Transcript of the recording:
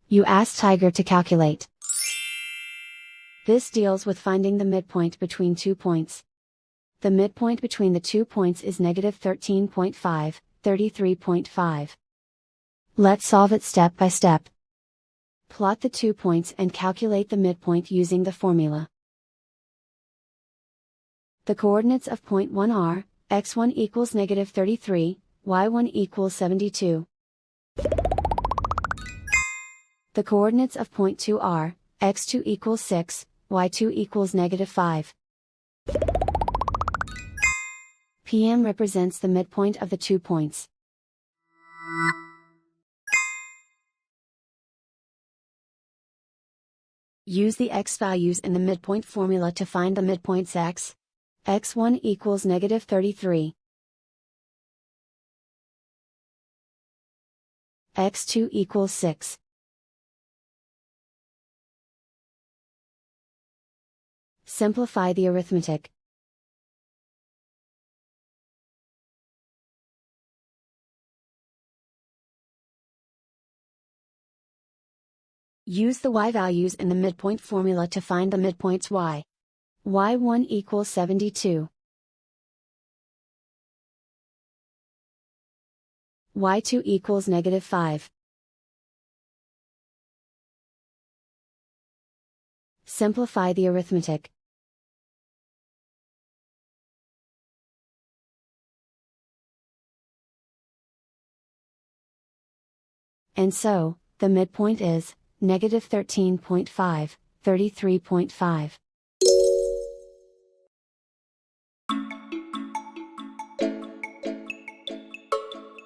You ask Tiger to calculate. This deals with finding the midpoint between 2 points. The midpoint between the 2 points is negative 13.5, 33.5. Let's solve it step by step. Plot the 2 points and calculate the midpoint using the formula. The coordinates of point 1 are, x1 equals negative 33, y1 equals 72. The coordinates of point 2 are, x2 equals 6, y2 equals negative 5. PM represents the midpoint of the 2 points. Use the x values in the midpoint formula to find the midpoints x. x1 equals negative 33. x2 equals 6. Simplify the arithmetic. Use the y values in the midpoint formula to find the midpoints y. y1 equals 72. y2 equals negative 5. Simplify the arithmetic. And so, the midpoint is, negative 13.5, 33.5.